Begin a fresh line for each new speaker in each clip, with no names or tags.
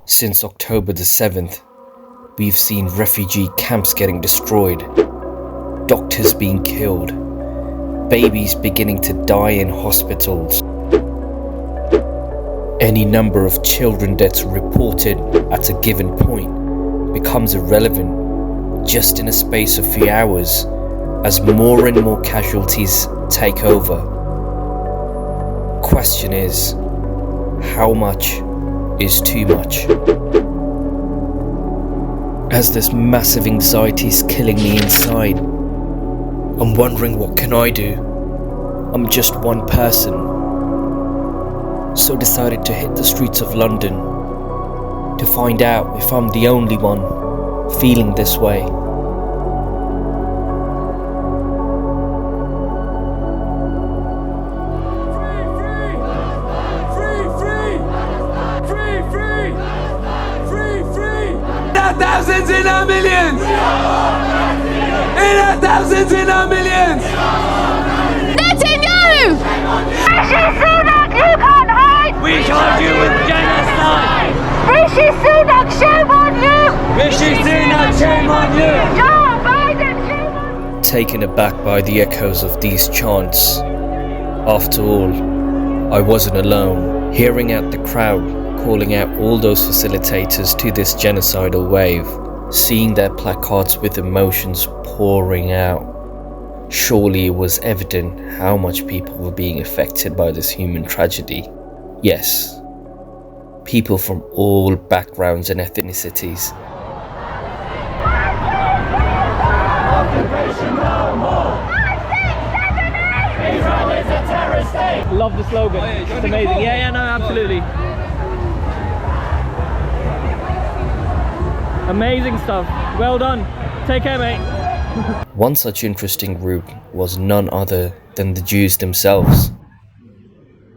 Since October the 7th, we've seen refugee camps getting destroyed, doctors being killed, babies beginning to die in hospitals. Any number of children deaths reported at a given point becomes irrelevant just in a space of few hours as more and more casualties take over. Question is, how much is too much? As this massive anxiety is killing me inside, I'm wondering, what can I do? I'm just one person. So decided to hit the streets of London to find out if I'm the only one feeling this way.
Thousands in our millions! In our thousands in our millions!
Netanyahu! Rishi Sunak, you can't hide!
We charge you with genocide!
Rishi Sunak, shame on you!
Rishi Sunak, shame on you!
Joe Biden, shame on you!
Taken aback by the echoes of these chants. After all, I wasn't alone. Hearing out the crowd calling out all those facilitators to this genocidal wave, seeing their placards with emotions pouring out. Surely it was evident how much people were being affected by this human tragedy. Yes, people from all backgrounds and ethnicities.
Occupation no more! Israel is a terrorist state!
Love the slogan, it's amazing. Yeah, no, absolutely. Amazing stuff. Well done. Take care, mate.
One such interesting group was none other than the Jews themselves.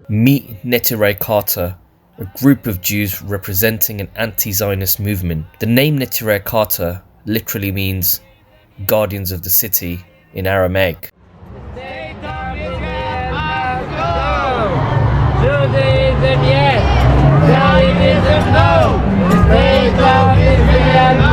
Meet Neturei Karta, a group of Jews representing an anti-Zionist movement. The name Neturei Karta literally means guardians of the city in Aramaic.
Judaism, yes. Zionism, no. State of Israel, no.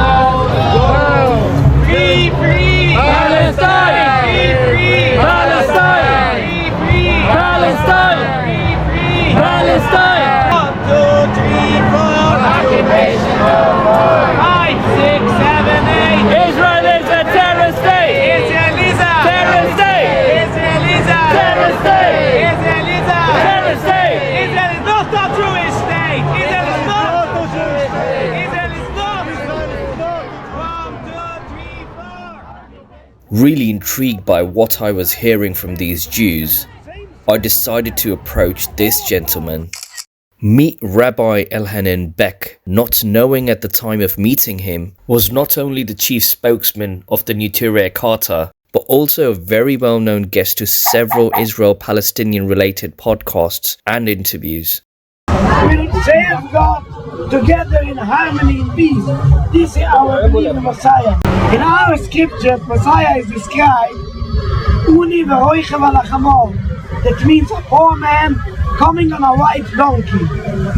Free, free. Palestine. Free, free. Palestine. Free, free. Palestine. Free, free. Palestine. 1, 2, 3, 4. Occupation no more. 5, 6, 7, 8. Israel is a terrorist state. Israel is a terrorist state. Israel is a terrorist state. Israel is a terrorist state. Israel is not a Jewish state. Israel is not a Jewish state. Israel is not. 1, 2, 3, 4.
Really intrigued by what I was hearing from these Jews, I decided to approach this gentleman. Meet Rabbi Elhanan Beck, not knowing at the time of meeting him, was not only the chief spokesman of the Neturei Karta, but also a very well-known guest to several Israel-Palestinian related podcasts and interviews.
We'll save God together in harmony and peace. This is our belief in Messiah. In our scriptures, Messiah is described Uni v'roicha v'lachamor. That means a poor man coming on a white donkey.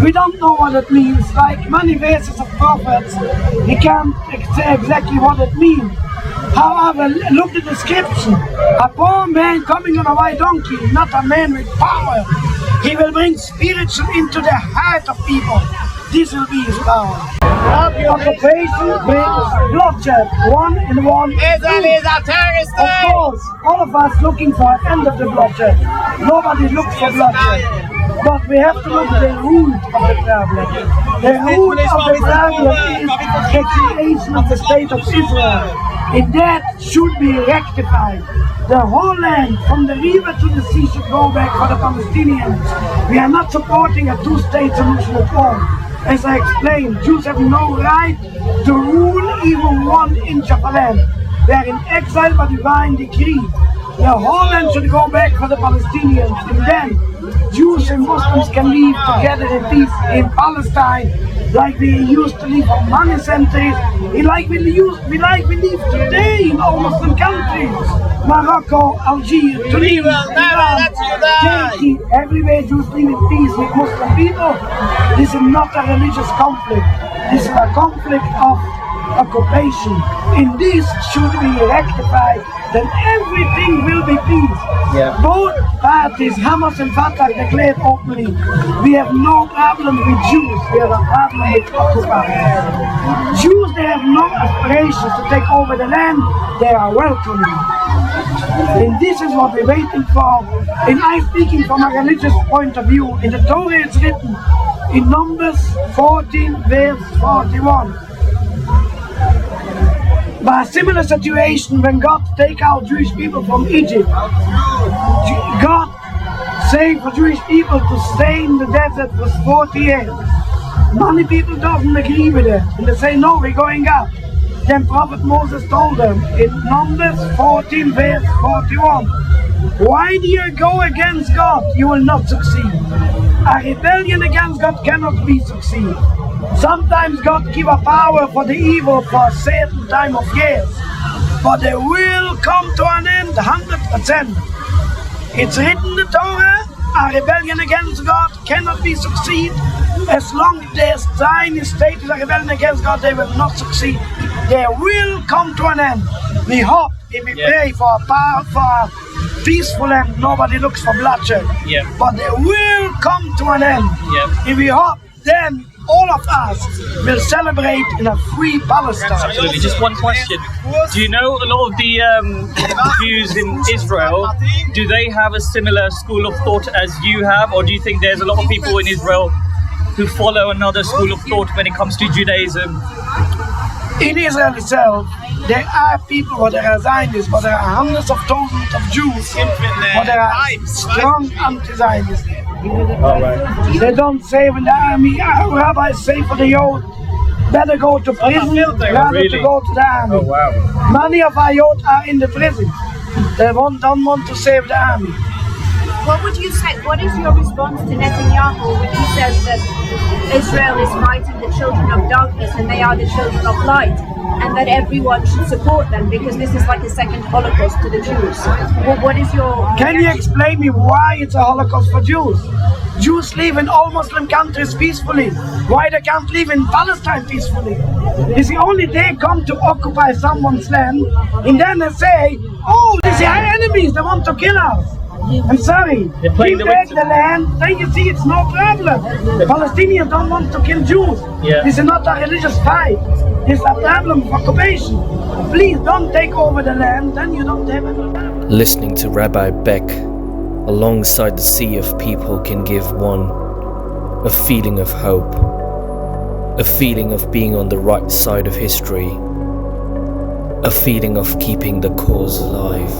We don't know what it means. Like many verses of prophets, we can't say exactly what it means. However, look at the description. A poor man coming on a white donkey, not a man with power. He will bring spiritual into the heart of people. This will be his power. Occupation brings bloodshed. 1 and 1.
Israel is a terrorist
Of
state.
course, all of us looking for an end of the bloodshed. Nobody looks for bloodshed. But we have to look at the root of the problem. The root of the problem is the creation of the state of Israel. And that should be rectified. The whole land, from the river to the sea, should go back for the Palestinians. We are not supporting a two-state solution at all. As I explained, Jews have no right to rule even 1 inch of a land. They are in exile by divine decree. The whole land should go back for the Palestinians, and then Jews and Muslims can live together in peace in Palestine, like we used to live for many centuries, like we live today in all Muslim countries. Morocco, Algeria, Tunisia, Iran, Turkey, everywhere Jews live in peace with Muslim people. This is not a religious conflict. This is a conflict of occupation. In this should be rectified, then everything will be peace.
Yeah.
Both parties, Hamas and Fatah, declared openly, we have no problem with Jews, we have a problem with occupiers. Jews, they have no aspirations to take over the land, they are welcome. And this is what we're waiting for. And I'm speaking from a religious point of view. In the Torah it's written, in Numbers 14 verse 41. By a similar situation, when God take out Jewish people from Egypt, God saved for Jewish people to stay in the desert for 40 years. Many people don't agree with it, and they say, no, we're going up. Then Prophet Moses told them in Numbers 14 verse 41, why do you go against God? You will not succeed. A rebellion against God cannot be succeed. Sometimes God give a power for the evil for a certain time of years, but they will come to an end 100%. It's written in the Torah, a rebellion against God cannot be succeed. As long as there's Zionist state is a rebellion against God, they will not succeed. They will come to an end. We hope, if we pray for a peaceful end, nobody looks for bloodshed. But they will come to an end. If we hope, then all of us will celebrate in a free Palestine.
Absolutely. Just one question. Do you know a lot of the Jews in Israel, do they have a similar school of thought as you have? Or do you think there's a lot of people in Israel who follow another school of thought when it comes to Judaism?
In Israel itself, there are people, but there are Zionists, but there are hundreds of thousands of Jews, but there are strong anti-Zionists. They don't say in the army, our rabbis say for the youth, better go to prison rather to go to the army. Many of our youth are in the prison. They don't want to save the army.
What would you say, what is your response to Netanyahu when he says that Israel is fighting the children of darkness and they are the children of light, and that everyone should support them because this is like a second Holocaust to the Jews? What is your...
Can you explain me why it's a Holocaust for Jews? Jews live in all Muslim countries peacefully. Why they can't live in Palestine peacefully? You see, only they come to occupy someone's land, and then they say, oh, these are enemies, they want to kill us. I'm sorry, give back the land, then you see it's no problem. Palestinians don't want to kill Jews. This is not a religious fight. It's a problem of occupation. Please don't take over the land, then you don't have any problem.
Listening to Rabbi Beck alongside the sea of people can give one a feeling of hope, a feeling of being on the right side of history, a feeling of keeping the cause alive.